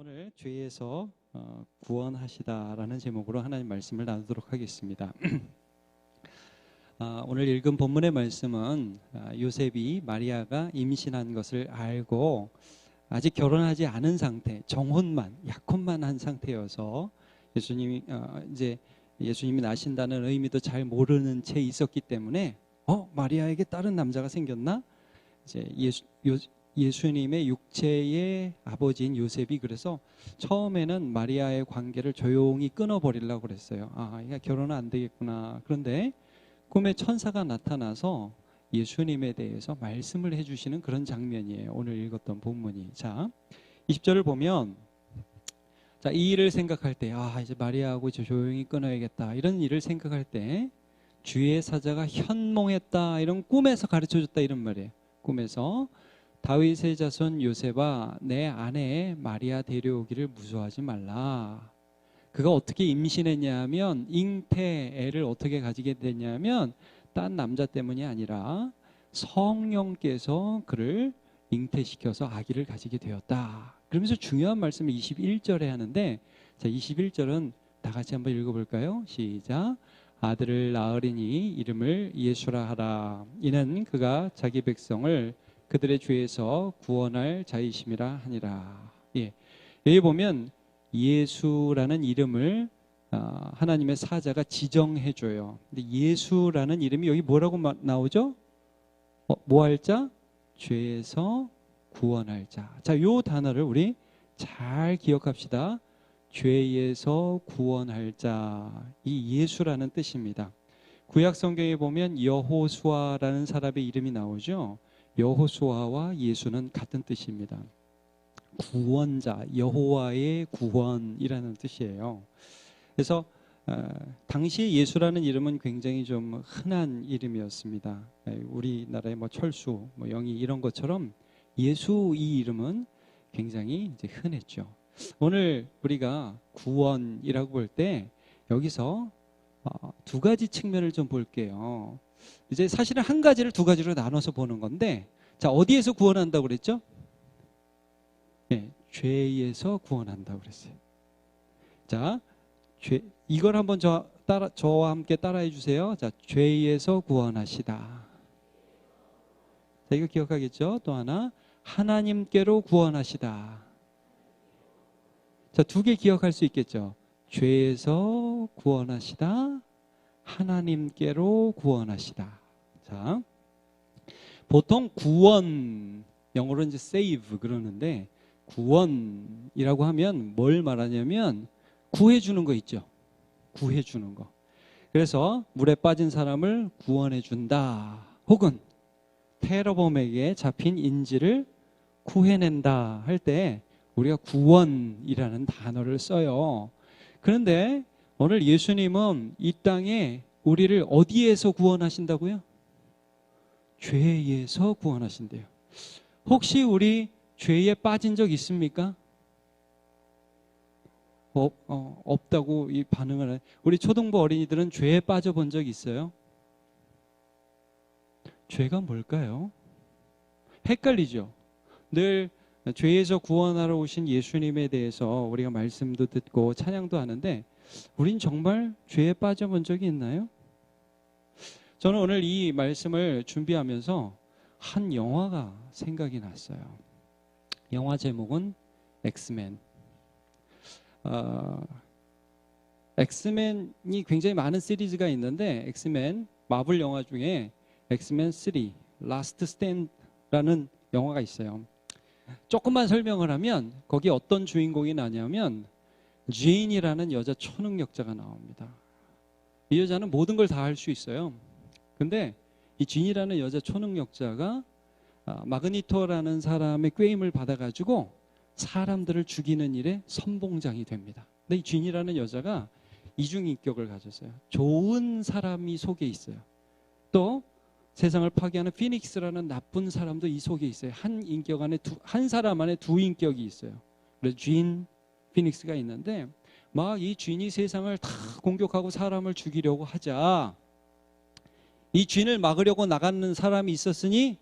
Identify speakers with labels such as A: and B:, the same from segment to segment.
A: 오늘 죄에서 구원하시다라는 제목으로 하나님 말씀을 나누도록 하겠습니다. 오늘 읽은 본문의 말씀은 요셉이 마리아가 임신한 것을 알고 아직 결혼하지 않은 상태, 정혼만, 약혼만 한 상태여서 예수님이 예수님이 나신다는 의미도 잘 모르는 채 있었기 때문에 마리아에게 다른 남자가 생겼나? 이제 예수님의 육체의 아버지인 요셉이 그래서 처음에는 마리아의 관계를 조용히 끊어버리려고 그랬어요. 얘가 결혼은 안 되겠구나. 그런데 꿈에 천사가 나타나서 예수님에 대해서 말씀을 해주시는 그런 장면이에요. 오늘 읽었던 본문이. 자, 20절을 보면 이 일을 생각할 때 이제 마리아하고 이제 조용히 끊어야겠다. 이런 일을 생각할 때 주의 사자가 현몽했다. 이런 꿈에서 가르쳐줬다. 이런 말이에요. 꿈에서 다윗의 자손 요셉아, 내 아내 마리아 데려오기를 무서워하지 말라. 그가 어떻게 임신했냐 하면 잉태 애를 어떻게 가지게 됐냐면 딴 남자 때문이 아니라 성령께서 그를 잉태시켜서 아기를 가지게 되었다. 그러면서 중요한 말씀을 21절에 하는데, 자, 21절은 다 같이 한번 읽어볼까요? 시작. 아들을 낳으리니 이름을 예수라 하라. 이는 그가 자기 백성을 그들의 죄에서 구원할 자이심이라 하니라. 여기 보면 예수라는 이름을 하나님의 사자가 지정해줘요. 근데 예수라는 이름이 여기 뭐라고 나오죠? 뭐 할 자? 죄에서 구원할 자. 자, 요 단어를 우리 잘 기억합시다. 죄에서 구원할 자. 이 예수라는 뜻입니다. 구약 성경에 보면 여호수아라는 사람의 이름이 나오죠. 여호수아와 예수는 같은 뜻입니다. 구원자, 여호와의 구원이라는 뜻이에요. 그래서 당시 예수라는 이름은 굉장히 좀 흔한 이름이었습니다. 우리나라의 철수, 영희 이런 것처럼 예수 이 이름은 굉장히 이제 흔했죠. 오늘 우리가 구원이라고 볼 때 여기서 두 가지 측면을 좀 볼게요. 이제 사실은 한 가지를 두 가지로 나눠서 보는 건데, 자, 어디에서 구원한다고 그랬죠? 죄에서 구원한다고 그랬어요. 자, 이걸 한번 저와 함께 따라해 주세요. 자, 죄에서 구원하시다. 자, 이거 기억하겠죠? 또 하나, 하나님께로 구원하시다. 자, 두 개 기억할 수 있겠죠? 죄에서 구원하시다, 하나님께로 구원하시다. 자, 보통 구원, 영어로는 이제 save 그러는데, 구원이라고 하면 뭘 말하냐면 구해주는 거 있죠. 구해주는 거. 그래서 물에 빠진 사람을 구원해준다. 혹은 테러범에게 잡힌 인질을 구해낸다 할 때 우리가 구원이라는 단어를 써요. 그런데 오늘 예수님은 이 땅에 우리를 어디에서 구원하신다고요? 죄에서 구원하신대요. 혹시 우리 죄에 빠진 적 있습니까? 없다고 이 반응을 해. 우리 초등부 어린이들은 죄에 빠져본 적 있어요? 죄가 뭘까요? 헷갈리죠? 늘 죄에서 구원하러 오신 예수님에 대해서 우리가 말씀도 듣고 찬양도 하는데, 우린 정말 죄에 빠져본 적이 있나요? 저는 오늘 이 말씀을 준비하면서 한 영화가 생각이 났어요. 영화 제목은 엑스맨. 엑스맨이 굉장히 많은 시리즈가 있는데, 엑스맨 마블 영화 중에 엑스맨 3 라스트 스탠드라는 영화가 있어요. 조금만 설명을 하면 거기 어떤 주인공이 나냐면 제인이라는 여자 초능력자가 나옵니다. 이 여자는 모든 걸 다 할 수 있어요. 근데 이 진이라는 여자 초능력자가 마그니토라는 사람의 꾀임을 받아가지고 사람들을 죽이는 일에 선봉장이 됩니다. 근데 이 진이라는 여자가 이중인격을 가졌어요. 좋은 사람이 속에 있어요. 또 세상을 파괴하는 피닉스라는 나쁜 사람도 이 속에 있어요. 한 인격 안에 한 사람 안에 두 인격이 있어요. 그래서 쥔, 피닉스가 있는데 막 이 쥔이 세상을 다 공격하고 사람을 죽이려고 하자 이 쥔을 막으려고 나가는 사람이 있었으니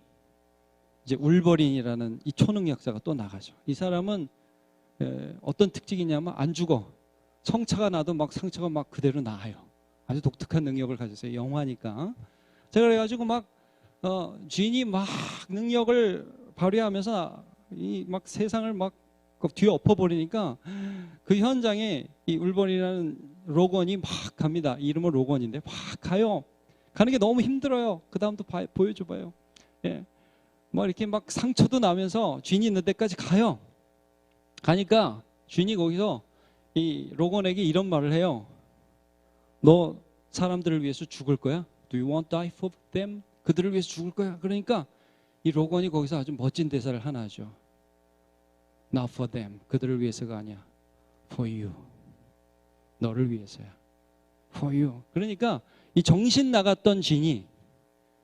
A: 이제 울버린이라는 이 초능력자가 또 나가죠. 이 사람은 어떤 특징이 있냐면 안 죽어. 성차가 나도 막 상처가 막 그대로 나아요. 아주 독특한 능력을 가졌어요. 영화니까. 제가 그래가지고 막 주인이 막 능력을 발휘하면서 이 막 세상을 막 뒤에 엎어버리니까 그 현장에 이 울버린이라는 로건이 막 갑니다. 이름은 로건인데 막 가요. 가는 게 너무 힘들어요. 그 다음도 보여줘봐요. 예. 뭐 이렇게 막 상처도 나면서 주인이 있는 데까지 가요. 가니까 주인이 거기서 이 로건에게 이런 말을 해요. 너 사람들을 위해서 죽을 거야? Do you want to die for them? 그들을 위해서 죽을 거야? 그러니까 이 로건이 거기서 아주 멋진 대사를 하나 하죠. Not for them. 그들을 위해서가 아니야. For you. 너를 위해서야. For you. 그러니까 이 정신 나갔던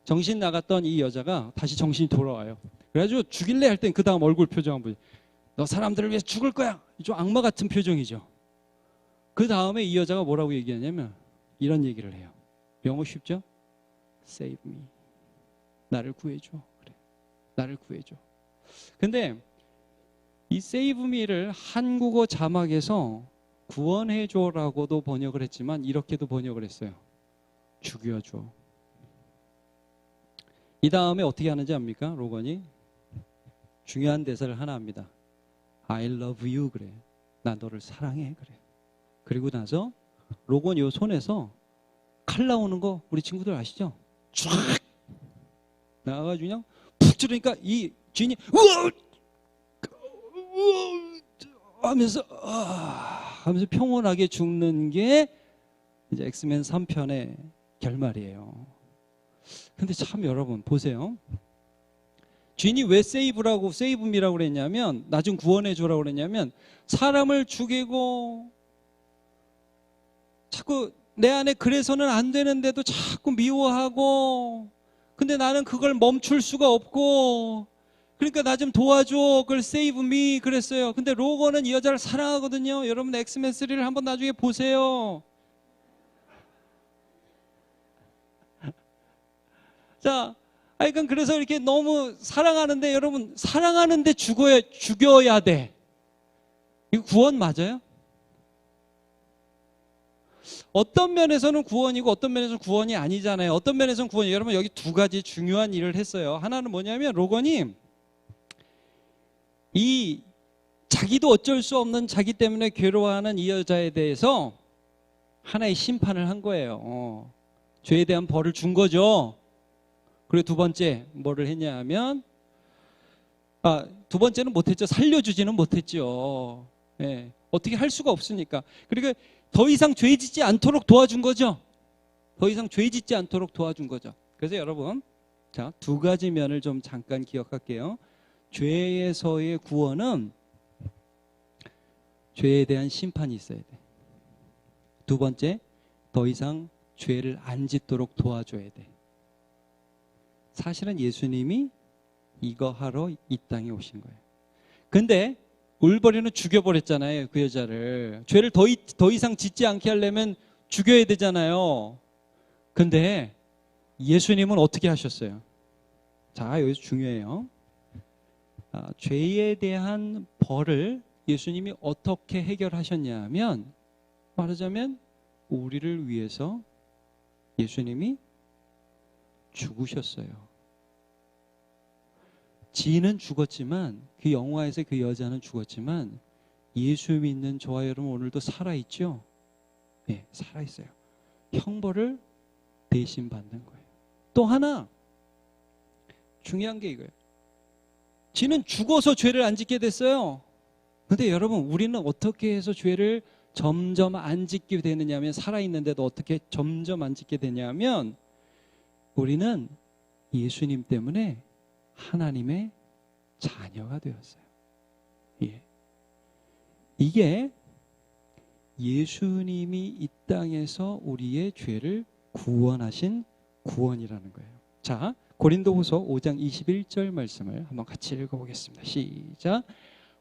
A: 정신 나갔던 이 여자가 다시 정신이 돌아와요. 그래가지고 죽일래 할 땐 그 다음 얼굴 표정 한번 보세요. 너 사람들을 위해서 죽을 거야. 좀 악마 같은 표정이죠. 그 다음에 이 여자가 뭐라고 얘기하냐면 이런 얘기를 해요. 영어 쉽죠? Save me. 나를 구해줘. 그래. 나를 구해줘. 근데 이 Save me를 한국어 자막에서 구원해줘라고도 번역을 했지만 이렇게도 번역을 했어요. 죽여줘. 이 다음에 어떻게 하는지 압니까? 로건이 중요한 대사를 하나 합니다. I love you 그래. 나 너를 사랑해 그래. 그리고 나서 로건이 요 손에서 칼 나오는 거 우리 친구들 아시죠? 쫙 나가가지고 그냥 푹 찌르니까 이 주인이 우와 하면서 하면서 평온하게 죽는 게 이제 엑스맨 3편의 결말이에요. 근데 참 여러분 보세요. 주인이 왜 세이브미라고 그랬냐면 나 좀 구원해줘라고 그랬냐면 사람을 죽이고 자꾸 내 안에 그래서는 안 되는데도 자꾸 미워하고 근데 나는 그걸 멈출 수가 없고 그러니까 나 좀 도와줘. 그걸 save me 그랬어요. 근데 로건은 이 여자를 사랑하거든요. 여러분 엑스맨 3를 한번 나중에 보세요. 자, 그러니까 그래서 이렇게 너무 사랑하는데 여러분 사랑하는데 죽여야 돼. 이거 구원 맞아요? 어떤 면에서는 구원이고 어떤 면에서는 구원이 아니잖아요. 어떤 면에서는 구원이 여러분 여기 두 가지 중요한 일을 했어요. 하나는 뭐냐면 로건이 이 자기도 어쩔 수 없는 자기 때문에 괴로워하는 이 여자에 대해서 하나의 심판을 한 거예요. 죄에 대한 벌을 준 거죠. 그리고 두 번째 뭐를 했냐 하면 두 번째는 못했죠. 살려주지는 못했죠. 예, 어떻게 할 수가 없으니까. 그러니까 더 이상 죄 짓지 않도록 도와준 거죠. 더 이상 죄 짓지 않도록 도와준 거죠. 그래서 여러분 자, 두 가지 면을 좀 잠깐 기억할게요. 죄에서의 구원은 죄에 대한 심판이 있어야 돼. 두 번째, 더 이상 죄를 안 짓도록 도와줘야 돼. 사실은 예수님이 이거 하러 이 땅에 오신 거예요. 근데 울버린은 죽여버렸잖아요. 그 여자를. 죄를 더 이상 짓지 않게 하려면 죽여야 되잖아요. 근데 예수님은 어떻게 하셨어요? 자, 여기서 중요해요. 죄에 대한 벌을 예수님이 어떻게 해결하셨냐 하면 말하자면 우리를 위해서 예수님이 죽으셨어요. 지인은 죽었지만 그 영화에서 그 여자는 죽었지만 예수 믿는 저와 여러분 오늘도 살아있죠? 네, 살아있어요. 형벌을 대신 받는 거예요. 또 하나 중요한 게 이거예요. 지는 죽어서 죄를 안 짓게 됐어요. 근데 여러분 우리는 어떻게 해서 죄를 점점 안 짓게 되느냐 하면 살아있는데도 어떻게 점점 안 짓게 되냐면 우리는 예수님 때문에 하나님의 자녀가 되었어요. 예. 이게 예수님이 이 땅에서 우리의 죄를 구원하신 구원이라는 거예요. 자, 고린도후서 5장 21절 말씀을 한번 같이 읽어보겠습니다. 시작.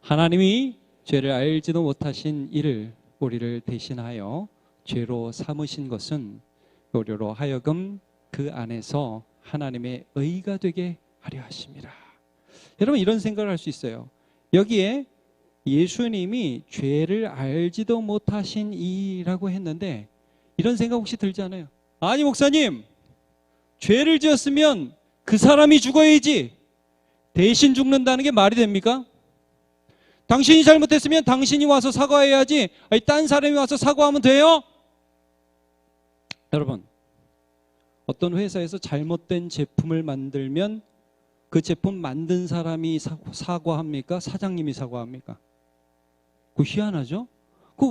A: 하나님이 죄를 알지도 못하신 이를 우리를 대신하여 죄로 삼으신 것은 우리로 하여금 그 안에서 하나님의 의가 되게 하려 하심이라. 여러분 이런 생각을 할 수 있어요. 여기에 예수님이 죄를 알지도 못하신 이라고 했는데 이런 생각 혹시 들지 않아요? 아니 목사님, 죄를 지었으면 그 사람이 죽어야지 대신 죽는다는 게 말이 됩니까? 당신이 잘못했으면 당신이 와서 사과해야지 아니 딴 사람이 와서 사과하면 돼요? 여러분, 어떤 회사에서 잘못된 제품을 만들면 그 제품 만든 사람이 사과합니까? 사장님이 사과합니까? 그거 희한하죠?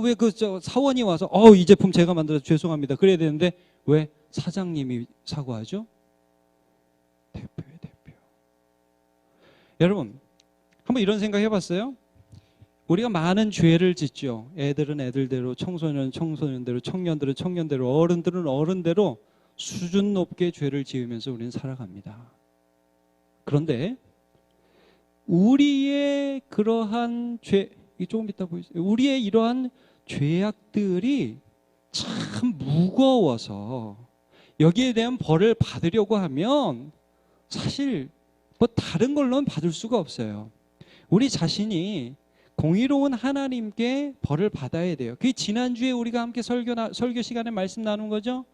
A: 왜 사원이 와서 이 제품 제가 만들어서 죄송합니다 그래야 되는데 왜 사장님이 사과하죠? 대표예요, 대표. 여러분, 한번 이런 생각 해봤어요? 우리가 많은 죄를 짓죠. 애들은 애들대로, 청소년은 청소년대로, 청년들은 청년대로, 어른들은 어른대로 수준 높게 죄를 지으면서 우리는 살아갑니다. 그런데 우리의 그러한 조금 이따 보이세요. 우리의 이러한 죄악들이 참 무거워서 여기에 대한 벌을 받으려고 하면 사실 뭐 다른 걸로는 받을 수가 없어요. 우리 자신이 공의로운 하나님께 벌을 받아야 돼요. 그게 지난주에 우리가 함께 설교 시간에 말씀 나눈 거죠.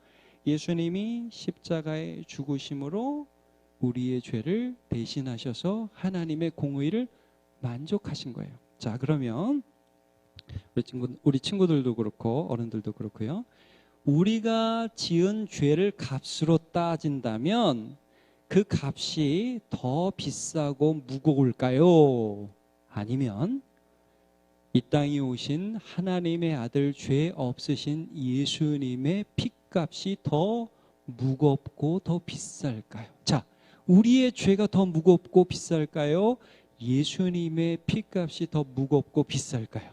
A: 예수님이 십자가에 죽으심으로 우리의 죄를 대신하셔서 하나님의 공의를 만족하신 거예요. 자, 그러면 우리 친구들도 그렇고 어른들도 그렇고요. 우리가 지은 죄를 값으로 따진다면 그 값이 더 비싸고 무거울까요? 아니면 이 땅에 오신 하나님의 아들 죄 없으신 예수님의 피값이 더 무겁고 더 비쌀까요? 자, 우리의 죄가 더 무겁고 비쌀까요? 예수님의 피값이 더 무겁고 비쌀까요?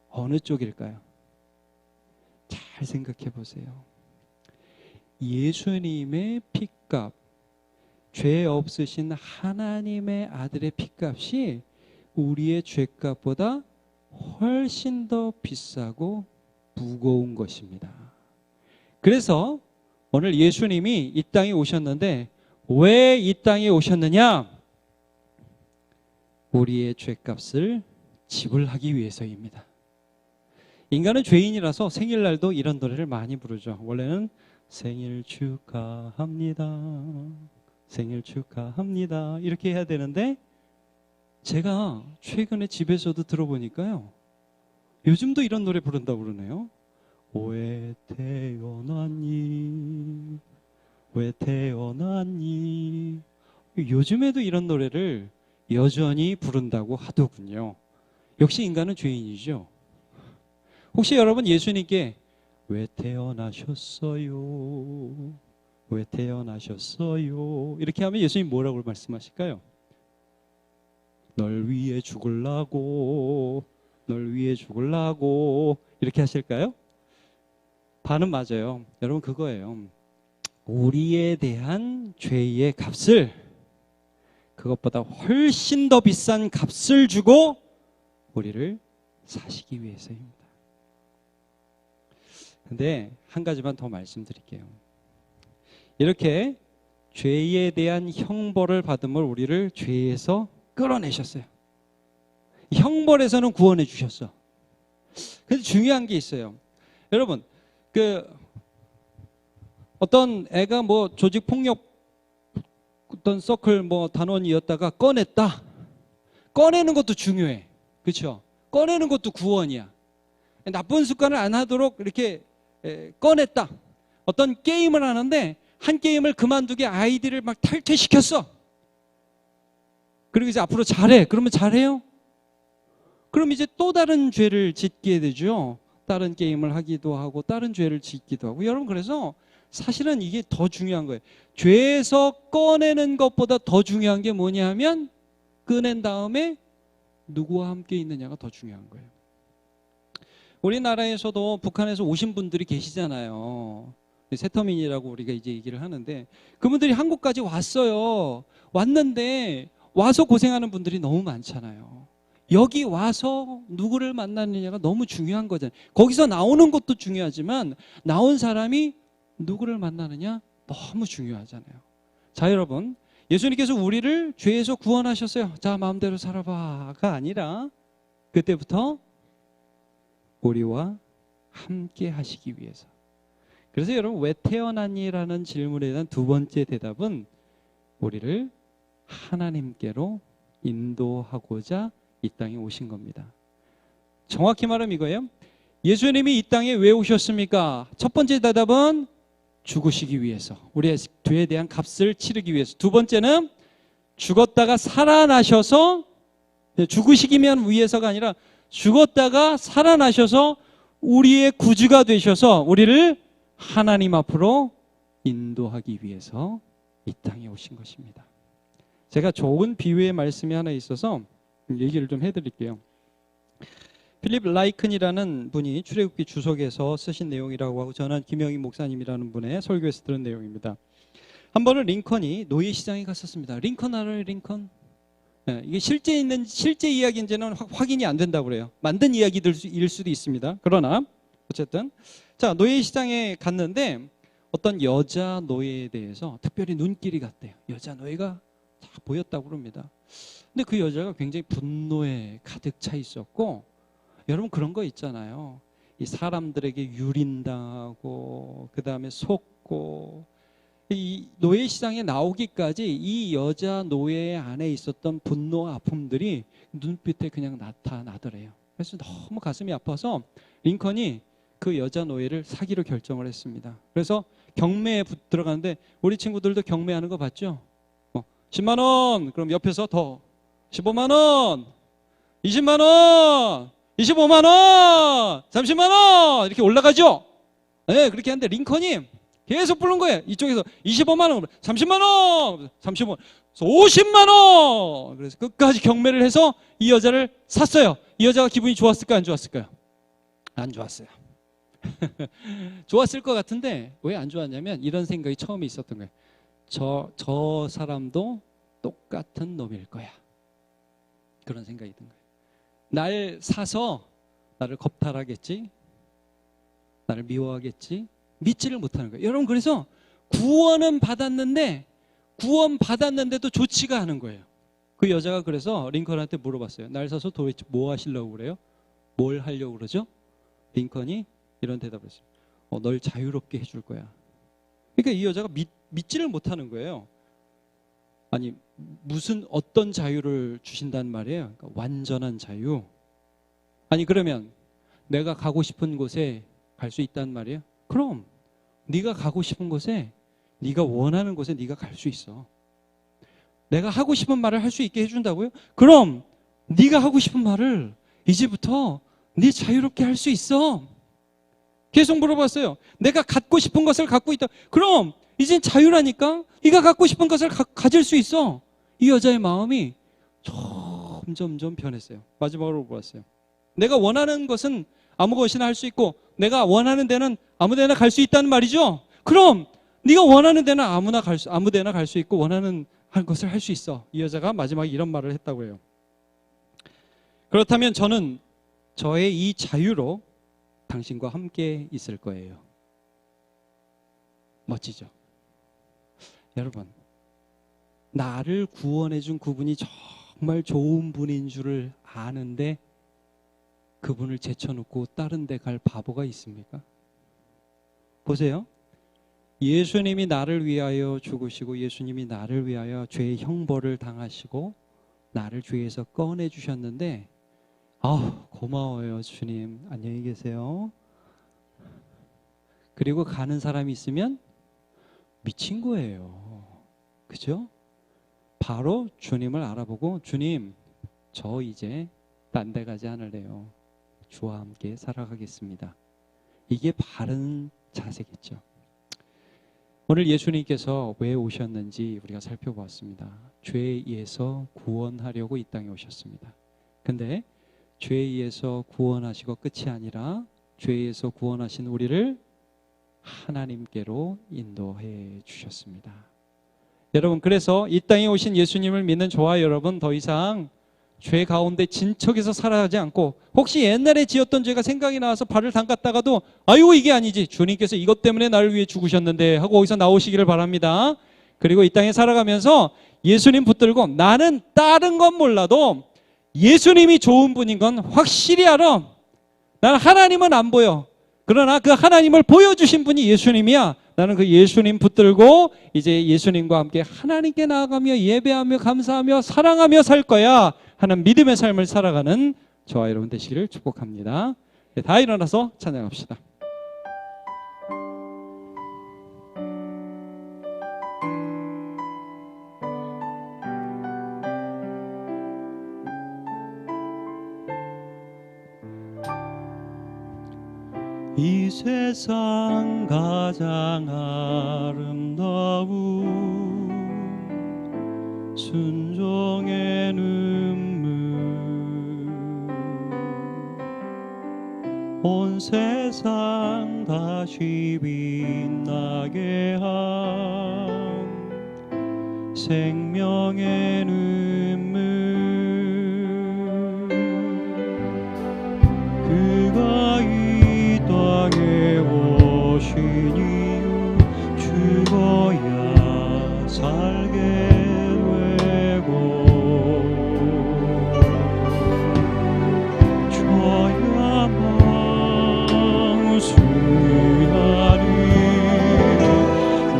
A: 어느 쪽일까요? 잘 생각해 보세요. 예수님의 피값, 죄 없으신 하나님의 아들의 피값이 우리의 죄값보다 훨씬 더 비싸고 무거운 것입니다. 그래서 오늘 예수님이 이 땅에 오셨는데 왜 이 땅에 오셨느냐? 우리의 죄값을 지불하기 위해서입니다. 인간은 죄인이라서 생일날도 이런 노래를 많이 부르죠. 원래는 생일 축하합니다. 생일 축하합니다. 이렇게 해야 되는데 제가 최근에 집에서도 들어보니까요. 요즘도 이런 노래 부른다고 그러네요. 왜 태어났니? 왜 태어났니? 요즘에도 이런 노래를 여전히 부른다고 하더군요. 역시 인간은 죄인이죠. 혹시 여러분 예수님께 왜 태어나셨어요? 왜 태어나셨어요? 이렇게 하면 예수님 뭐라고 말씀하실까요? 널 위해 죽으려고, 널 위해 죽으려고 이렇게 하실까요? 반은 맞아요. 여러분 그거예요. 우리에 대한 죄의 값을 그것보다 훨씬 더 비싼 값을 주고 우리를 사시기 위해서입니다. 근데 한 가지만 더 말씀드릴게요. 이렇게 죄에 대한 형벌을 받음을 우리를 죄에서 끌어내셨어요. 형벌에서는 구원해 주셨어. 근데 중요한 게 있어요. 여러분, 어떤 애가 뭐 조직 폭력 어떤 서클 단원이었다가 꺼냈다. 꺼내는 것도 중요해. 그렇죠? 꺼내는 것도 구원이야. 나쁜 습관을 안 하도록 이렇게 꺼냈다. 어떤 게임을 하는데 한 게임을 그만두게 아이디를 막 탈퇴시켰어. 그리고 이제 앞으로 잘해. 그러면 잘해요? 그럼 이제 또 다른 죄를 짓게 되죠. 다른 게임을 하기도 하고 다른 죄를 짓기도 하고. 여러분 그래서 사실은 이게 더 중요한 거예요. 죄에서 꺼내는 것보다 더 중요한 게 뭐냐 하면 꺼낸 다음에 누구와 함께 있느냐가 더 중요한 거예요. 우리나라에서도 북한에서 오신 분들이 계시잖아요. 세터민이라고 우리가 이제 얘기를 하는데 그분들이 한국까지 왔어요. 왔는데 와서 고생하는 분들이 너무 많잖아요. 여기 와서 누구를 만나느냐가 너무 중요한 거잖아요. 거기서 나오는 것도 중요하지만 나온 사람이 누구를 만나느냐 너무 중요하잖아요. 자, 여러분, 예수님께서 우리를 죄에서 구원하셨어요. 자, 마음대로 살아봐가 아니라 그때부터 우리와 함께 하시기 위해서. 그래서 여러분, 왜 태어났니라는 질문에 대한 두 번째 대답은 우리를 하나님께로 인도하고자 이 땅에 오신 겁니다. 정확히 말하면 이거예요. 예수님이 이 땅에 왜 오셨습니까? 첫 번째 대답은 죽으시기 위해서, 우리의 죄에 대한 값을 치르기 위해서. 두 번째는 죽었다가 살아나셔서, 죽으시기만 위해서가 아니라 죽었다가 살아나셔서 우리의 구주가 되셔서 우리를 하나님 앞으로 인도하기 위해서 이 땅에 오신 것입니다. 제가 좋은 비유의 말씀이 하나 있어서 얘기를 좀 해드릴게요. 필립 라이큰이라는 분이 출애굽기 주석에서 쓰신 내용이라고 하고, 저는 김영희 목사님이라는 분의 설교에서 들은 내용입니다. 한 번은 링컨이 노예시장에 갔었습니다. 링컨 알아요? 링컨? 네, 이게 실제 이야기인지는 확인이 안 된다고 그래요. 만든 이야기들일 수도 있습니다. 그러나 어쨌든 자, 노예시장에 갔는데 어떤 여자 노예에 대해서 특별히 눈길이 갔대요. 여자 노예가 딱 보였다고 그럽니다. 근데 그 여자가 굉장히 분노에 가득 차 있었고, 여러분 그런 거 있잖아요. 이 사람들에게 유린당하고 그 다음에 속고, 이 노예시장에 나오기까지 이 여자 노예 안에 있었던 분노, 아픔들이 눈빛에 그냥 나타나더래요. 그래서 너무 가슴이 아파서 링컨이 그 여자 노예를 사기로 결정을 했습니다. 그래서 경매에 들어가는데, 우리 친구들도 경매하는 거 봤죠? 10만 원, 그럼 옆에서 더 15만 원, 20만 원, 25만 원, 30만 원 이렇게 올라가죠? 네, 그렇게 하는데 링컨이 계속 부른 거예요. 이쪽에서 25만 원, 30만 원, 35만 원, 50만 원. 그래서 끝까지 경매를 해서 이 여자를 샀어요. 이 여자가 기분이 좋았을까요? 안 좋았을까요? 안 좋았어요. 좋았을 것 같은데 왜 안 좋았냐면 이런 생각이 처음에 있었던 거예요. 저 사람도 똑같은 놈일 거야. 그런 생각이 든 거예요. 날 사서 나를 겁탈하겠지, 나를 미워하겠지, 믿지를 못하는 거예요. 여러분, 그래서 구원 받았는데도 좋지가 않은 거예요. 그 여자가 그래서 링컨한테 물어봤어요. 날 사서 도대체 뭐 하시려고 그래요? 뭘 하려고 그러죠? 링컨이 이런 대답을 했어요. 널 자유롭게 해줄 거야. 그러니까 이 여자가 믿지를 못하는 거예요. 아니, 어떤 자유를 주신단 말이에요? 그러니까 완전한 자유. 아니, 그러면 내가 가고 싶은 곳에 갈 수 있단 말이에요? 그럼 네가 가고 싶은 곳에, 네가 원하는 곳에 네가 갈 수 있어. 내가 하고 싶은 말을 할 수 있게 해준다고요? 그럼 네가 하고 싶은 말을 이제부터 네 자유롭게 할 수 있어. 계속 물어봤어요. 내가 갖고 싶은 것을 갖고 있다. 그럼 이젠 자유라니까? 네가 갖고 싶은 것을 가질 수 있어. 이 여자의 마음이 점점 변했어요. 마지막으로 물어봤어요. 내가 원하는 것은 아무 것이나 할 수 있고 내가 원하는 데는 아무 데나 갈 수 있다는 말이죠? 그럼 네가 원하는 데는 아무 데나 갈 수 있고 원하는 것을 할 수 있어. 이 여자가 마지막에 이런 말을 했다고 해요. 그렇다면 저는 저의 이 자유로 당신과 함께 있을 거예요. 멋지죠? 여러분, 나를 구원해 준 그분이 정말 좋은 분인 줄을 아는데 그분을 제쳐놓고 다른 데 갈 바보가 있습니까? 보세요. 예수님이 나를 위하여 죽으시고 예수님이 나를 위하여 죄의 형벌을 당하시고 나를 죄에서 꺼내 주셨는데, 고마워요 주님, 안녕히 계세요. 그리고 가는 사람이 있으면 미친 거예요. 그죠? 바로 주님을 알아보고, 주님, 저 이제 딴 데 가지 않을래요. 주와 함께 살아가겠습니다. 이게 바른 자세겠죠. 오늘 예수님께서 왜 오셨는지 우리가 살펴보았습니다. 죄에 의해서 구원하려고 이 땅에 오셨습니다. 근데 죄에 의해서 구원하시고 끝이 아니라 죄에 의해서 구원하신 우리를 하나님께로 인도해 주셨습니다. 여러분, 그래서 이 땅에 오신 예수님을 믿는 저와 여러분, 더 이상 죄 가운데 진척해서 살아가지 않고, 혹시 옛날에 지었던 죄가 생각이 나와서 발을 담갔다가도 아이고 이게 아니지, 주님께서 이것 때문에 나를 위해 죽으셨는데 하고 거기서 나오시기를 바랍니다. 그리고 이 땅에 살아가면서 예수님 붙들고 나는 다른 건 몰라도 예수님이 좋은 분인 건 확실히 알아. 나는 하나님은 안 보여. 그러나 그 하나님을 보여주신 분이 예수님이야. 나는 그 예수님 붙들고 이제 예수님과 함께 하나님께 나아가며 예배하며 감사하며 사랑하며 살 거야 하는 믿음의 삶을 살아가는 저와 여러분 되시기를 축복합니다. 다 일어나서 찬양합시다. 이 세상 가장 아름다운 순종의 눈물, 온 세상 다시 빛나게 한 생명의 눈물, 그가 이 땅에 오신 이유 죽어야 살게 되고 저야만 승리하리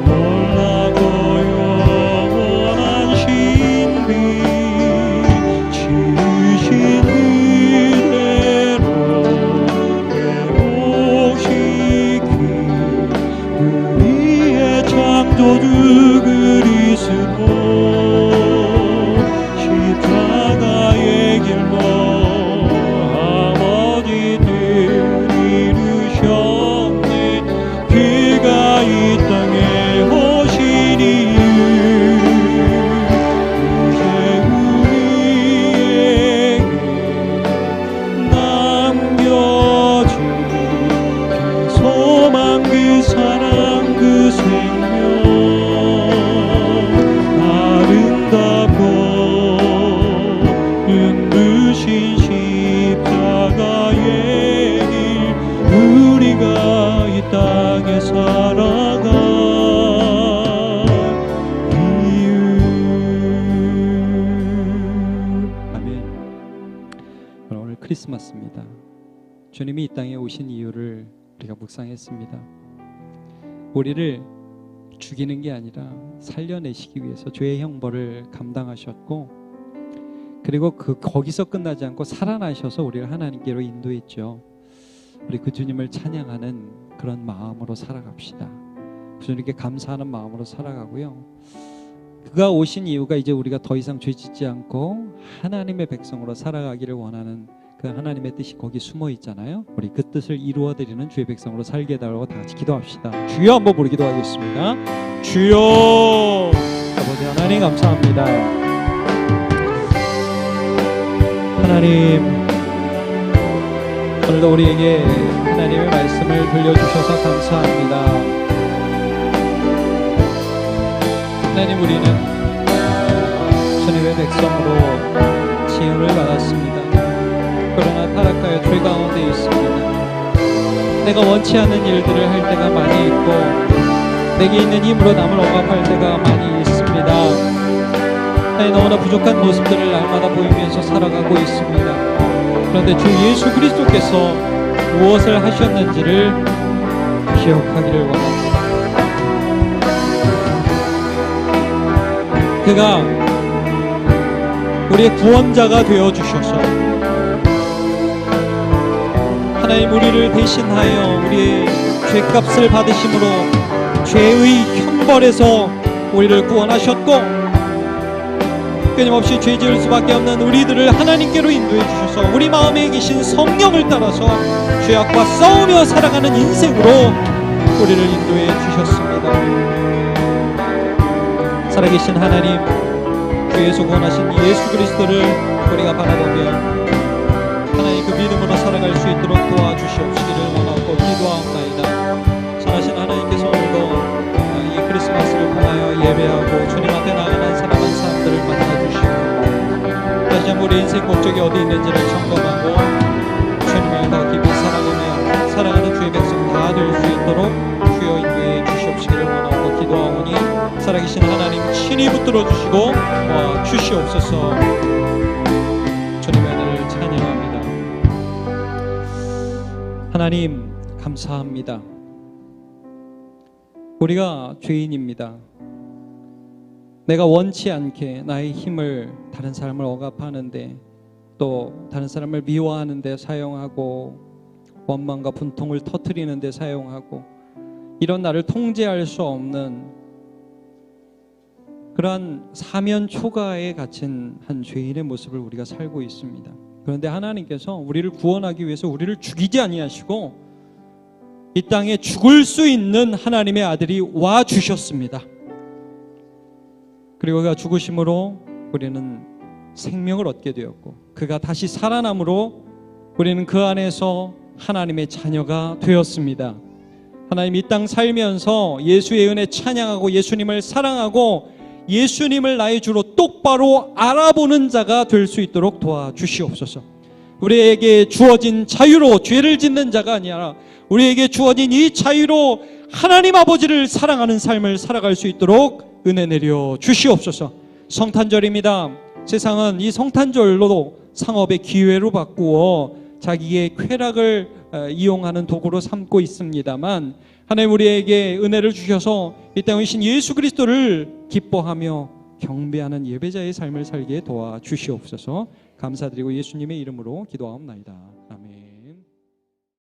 A: 놀라고 영원한 신비 지으신 이대로 우리의 창조주 그리스도 십자가의 길로 아버지 뜻 이루셨네. 그가 이 땅에 오신 이유 이제 우리에게 남겨진 그 소망 그 사랑 그 생명 아름답고 눈부신 십자가의 길 우리가 이 땅에 살아갈 이유. 아멘. 오늘 크리스마스입니다. 주님이 이 땅에 오신 이유를 우리가 묵상했습니다. 우리를 죽이는 게 아니라 살려내시기 위해서 죄의 형벌을 감당하셨고, 그리고 거기서 끝나지 않고 살아나셔서 우리를 하나님께로 인도했죠. 우리 그 주님을 찬양하는 그런 마음으로 살아갑시다. 주님께 감사하는 마음으로 살아가고요. 그가 오신 이유가 이제 우리가 더 이상 죄 짓지 않고 하나님의 백성으로 살아가기를 원하는 그 하나님의 뜻이 거기 숨어 있잖아요. 우리 그 뜻을 이루어드리는 주의 백성으로 살게 해달라고 다 같이 기도합시다. 주여 한번 부르기도 하겠습니다. 주여. 아버지 하나님 감사합니다. 하나님, 오늘도 우리에게 하나님의 말씀을 들려주셔서 감사합니다. 하나님, 우리는 주님의 백성으로 지음을 받았습니다. 그러나 타락하여 죄 가운데 있습니다. 내가 원치 않는 일들을 할 때가 많이 있고 내게 있는 힘으로 남을 억압할 때가 많이 있습니다. 나의 너무나 부족한 모습들을 날마다 보이면서 살아가고 있습니다. 그런데 주 예수 그리스도께서 무엇을 하셨는지를 기억하기를 원합니다. 그가 우리의 구원자가 되어주셔서 하나님 우리를 대신하여 우리의 죄값을 받으심으로 죄의 형벌에서 우리를 구원하셨고, 끊임없이 죄 지을 수밖에 없는 우리들을 하나님께로 인도해 주셔서 우리 마음에 계신 성령을 따라서 죄악과 싸우며 살아가는 인생으로 우리를 인도해 주셨습니다. 살아계신 하나님, 주에서 구원하신 예수 그리스도를 우리가 바라보며 하나님 그 믿음으로 살아갈 수 있도록 도와주시옵시기를 원하고 기도하옵나이다. 선하신 하나님께서 오늘도 이 크리스마스를 통하여 예배하고 주님 앞에 나아가는 사랑하는 사람들을 만나주시고 다시 한번 우리 인생 목적이 어디 있는지를 점검하고 주님을 더 깊이 사랑하며 사랑하는 주의 백성 다 될 수 있도록 주여 인도해 주시옵시기를 원하고 기도하오니 살아계신 하나님 친히 붙들어 주시고 주시옵소서. 주님의 하나님 감사합니다. 우리가 죄인입니다. 내가 원치 않게 나의 힘을 다른 사람을 억압하는데, 또 다른 사람을 미워하는 데 사용하고, 원망과 분통을 터뜨리는 데 사용하고, 이런 나를 통제할 수 없는 그러한 사면 초가에 갇힌 한 죄인의 모습을 우리가 살고 있습니다. 그런데 하나님께서 우리를 구원하기 위해서 우리를 죽이지 아니하시고 이 땅에 죽을 수 있는 하나님의 아들이 와 주셨습니다. 그리고 그가 죽으심으로 우리는 생명을 얻게 되었고, 그가 다시 살아남으로 우리는 그 안에서 하나님의 자녀가 되었습니다. 하나님, 이 땅 살면서 예수의 은혜 찬양하고 예수님을 사랑하고 예수님을 나의 주로 똑바로 알아보는 자가 될 수 있도록 도와주시옵소서. 우리에게 주어진 자유로 죄를 짓는 자가 아니라 우리에게 주어진 이 자유로 하나님 아버지를 사랑하는 삶을 살아갈 수 있도록 은혜 내려 주시옵소서. 성탄절입니다. 세상은 이 성탄절로 상업의 기회로 바꾸어 자기의 쾌락을 이용하는 도구로 삼고 있습니다만, 하나님 우리에게 은혜를 주셔서 이 땅에 오신 예수 그리스도를 기뻐하며 경배하는 예배자의 삶을 살게 도와주시옵소서. 감사드리고 예수님의 이름으로 기도하옵나이다.